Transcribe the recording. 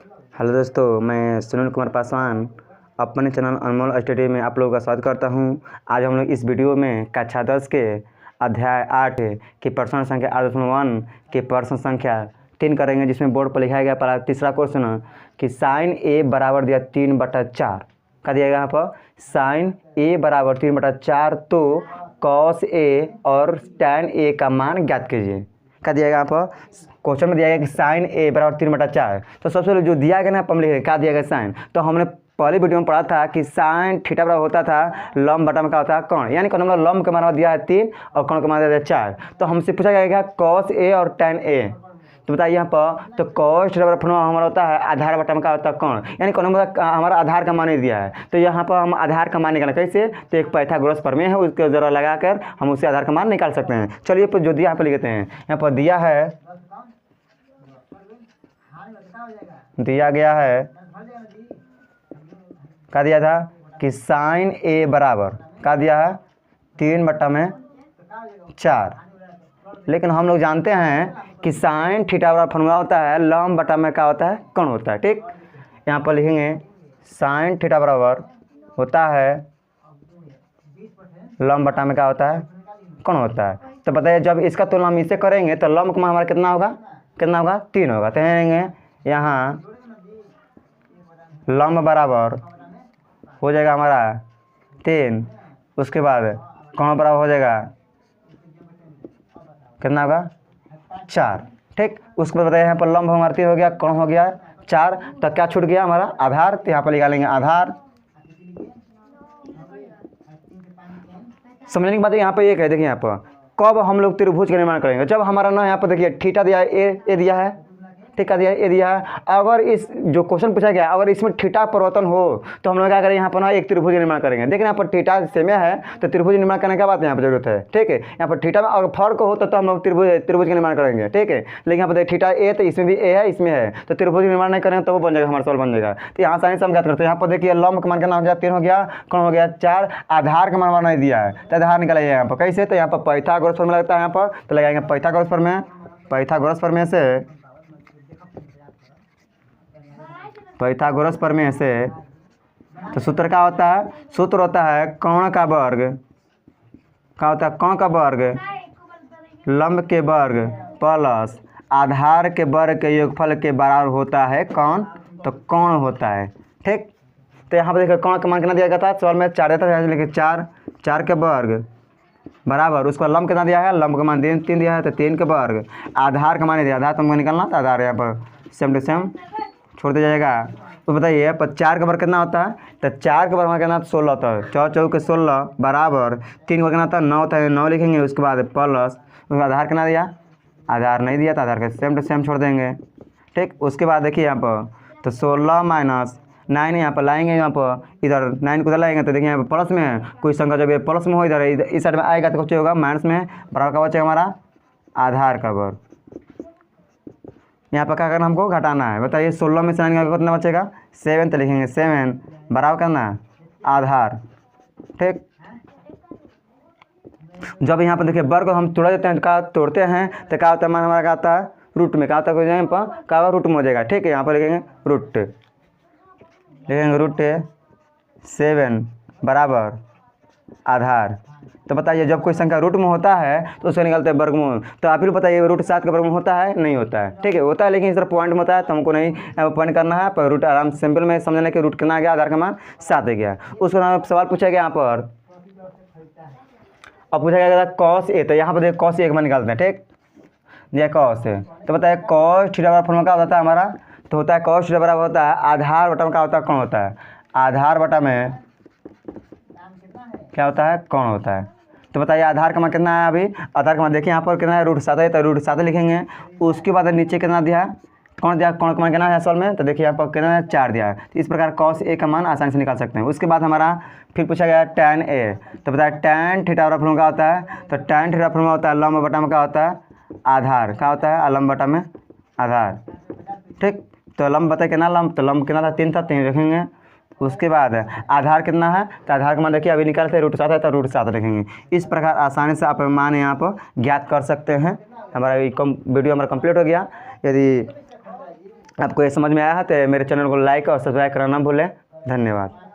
Hello दोस्तों, मैं सुनील कुमार पासवान अपने चैनल अनमोल स्टडी में आप लोगों का स्वागत करता हूं। आज हम लोग इस वीडियो में कक्षा 10 के अध्याय 8 की प्रश्न संख्या 8.1 की प्रश्न संख्या 3 करेंगे, जिसमें बोर्ड पर लिखा गया पहला तीसरा क्वेश्चन कि साइन ए बराबर दिया 3/4 का दिया गया। यहाँ पर साइन ए बराबर 3/4 तो कॉस ए और टैन ए का मान ज्ञात कीजिए का दिया गया। यहाँ पर क्वेश्चन में दिया गया कि साइन ए बराबर 3/4। तो सबसे पहले जो दिया गया ना हम लिखे क्या दिया गया साइन। तो हमने पहले वीडियो में पढ़ा था कि साइन थीटा बराबर होता था लंब बटा में क्या होता है कोण, यानी कि हमने लंब का मान दिया है 3 और कोण का मान दिया है 4। तो हमसे पूछा गया कॉस ए और टैन ए। तो बताइए यहाँ पर तो कॉस थीटा बराबर हमारा होता है आधार बटा में क्या होता है कोण, यानी कोण हमारा आधार का मान ही दिया है। तो यहाँ पर हम आधार का मान निकालना कैसे, तो एक पाइथागोरस प्रमेय है, उसके जरा लगाकर हम उससे आधार का मान निकाल सकते हैं। चलिए जो दिया यहाँ पर लिखते हैं, यहाँ पर दिया गया है क्या दिया था कि साइन ए बराबर क्या दिया है 3/4। लेकिन हम लोग जानते हैं कि साइन थीटा बराबर फॉर्मूला होता है लंब बटा में क्या होता है कोण होता है। ठीक, यहाँ पर लिखेंगे साइन थीटा बराबर होता है लंब बटा में क्या होता है कोण होता है। तो बताइए जब इसका तुलना हम इससे करेंगे तो लंब का मान हमारा कितना होगा 3 होगा। तो कहेंगे यहाँ लंब बराबर हो जाएगा हमारा 3, उसके बाद कोण बराबर हो जाएगा कितना होगा 4। ठीक, उसके बाद बताइए यहाँ पर लंब हमारा 3 हो गया, कोण हो गया 4, तो क्या छूट गया हमारा आधार। तो यहाँ पर निकालेंगे आधार। समझने की बात है यहाँ पर एक है, देखिए यहाँ पर कब हम लोग त्रिभुज का निर्माण करेंगे, जब हमारा ना यहाँ पर देखिए थीटा दिया है ए दिया है, ठीक है ए दिया है। अगर इस जो क्वेश्चन पूछा गया अगर इसमें थीटा परिवर्तन हो तो हम लोग क्या करें, यहाँ पर ना एक त्रिभुज का निर्माण करेंगे। देखिए यहाँ पर थीटा सेम है तो त्रिभुज निर्माण करने की बात यहाँ पर जरूरत है। ठीक है, यहाँ पर थीटा में अगर फर्क हो तो हम लोग त्रिभुज का निर्माण करेंगे। ठीक है, लेकिन यहाँ पर थीटा ए तो इसमें भी ए है इसमें है, तो त्रिभुज निर्माण नहीं करेंगे तो वो बन जाएगा हमारा सवाल बन जाएगा। तो यहाँ आसानी से हम क्या करते हैं, यहाँ पर देखिए लंब का मान कितना हो गया 3 हो गया, कोण हो गया 4, आधार का मान नहीं दिया है तो आधार निकालिए यहाँ पर कैसे। तो यहाँ पर पाइथागोरस फॉर्मूला लगता है, यहाँ पर तो लगाएंगे पाइथागोरस प्रमेय से तो सूत्र क्या होता है, सूत्र होता है कोण का वर्ग, क्या होता है कोण का वर्ग लंब के वर्ग प्लस आधार के वर्ग के योगफल के बराबर होता है कौन, तो कोण होता है। ठीक, तो यहाँ पर देखिए कोण का मान कितना दिया गया था सवाल में 4 देता है, लिखिए 4 के वर्ग बराबर उसको लंब कितना दिया है, लंब का मान 3 दिया है तो 3 के वर्ग, आधार का मान दिया, आधार तुमको निकालना था, आधार यहाँ पर सेम टू सेम छोड़ दिया जाएगा। तो बताइए पर 4 का वर्ग कितना होता है, तो 4 का वर्ग कितना 16 होता है, 4 चौक 16 बराबर 3 का वर्ग कितना होता है 9 होता है, 9 लिखेंगे। उसके बाद प्लस उसका आधार कितना दिया, आधार नहीं दिया तो आधार का सेम टू सेम छोड़ देंगे। ठीक, उसके बाद देखिए यहाँ पर तो 16 माइनस 9 यहाँ पर लाएंगे, यहाँ पर इधर 9 को इधर लाएंगे तो देखिए यहाँ पर प्लस में है, कोई संख्या जब ये प्लस में हो इधर इस साइड में आएगा तो कुछ होगा माइनस में, बराबर का बचेगा हमारा आधार का वर्ग। यहाँ पर क्या करना हमको घटाना है। बताइए 16 में से 9 का कितना बचेगा 7, तो लिखेंगे 7 बराबर करना आधार। ठीक, जब यहाँ पर देखिए वर्ग हम तोड़ देते हैं क्या तोड़ते हैं तो क्या होता है मान हमारा क्या आता है रूट में, क्या होता है यहाँ पर क्या रूट में हो जाएगा। ठीक है, यहाँ पर लिखेंगे रूट 7 बराबर आधार। तो बताइए जब कोई संख्या रूट में होता है तो उसको निकालते हैं वर्गमूल। तो आप ही बताइए रूट 7 का वर्गमूल होता है नहीं होता है। ठीक है, होता है लेकिन इस तरह पॉइंट में होता है तो हमको नहीं पॉइंट करना है, पर रूट आराम सिंपल में समझने के रूट कितना आ गया, आधार का मान 7 गया। उसको सवाल पूछा गया यहाँ पर, अब पूछा गया कॉस ए, तो यहाँ पर देखिए कॉस ए का मान निकालते हैं। ठीक, दिया कॉस ए, तो बताइए कॉस थीटा बराबर फॉर्मूला क्या होता है हमारा, तो होता है कॉस थीटा बराबर होता है आधार बटा में क्या होता है कोण होता है, आधार बटा में क्या होता है कोण होता है। तो बताइए आधार का मान कितना है, अभी आधार का मान देखिए यहाँ पर कितना है √7 है, तो √7 लिखेंगे। उसके बाद नीचे कितना दिया है कोण दिया, कोण का मान कितना है सवाल में, तो देखिए यहाँ पर कितना है 4 दिया है। तो इस प्रकार कॉस ए का मान आसानी से निकाल सकते हैं। उसके बाद हमारा फिर पूछा गया टैन ए, तो बताया टैन थीटा बराबर फॉर्मूला क्या होता है, तो टैन थीटा फॉर्मूला होता है लंब बटा में क्या होता है आधार, क्या होता है लंब बटा में आधार। ठीक, तो लंब बताए कितना लंब, तो लंब कितना था 3 था, 3 रखेंगे। उसके बाद आधार कितना है, तो आधार का मान देखिए अभी निकालते हैं √7 है तो √7 रखेंगे। इस प्रकार आसानी से आप मान यहाँ पर ज्ञात कर सकते हैं। हमारा वीडियो हमारा कंप्लीट हो गया। यदि आपको ये समझ में आया है तो मेरे चैनल को लाइक और सब्सक्राइब करना ना भूलें। धन्यवाद।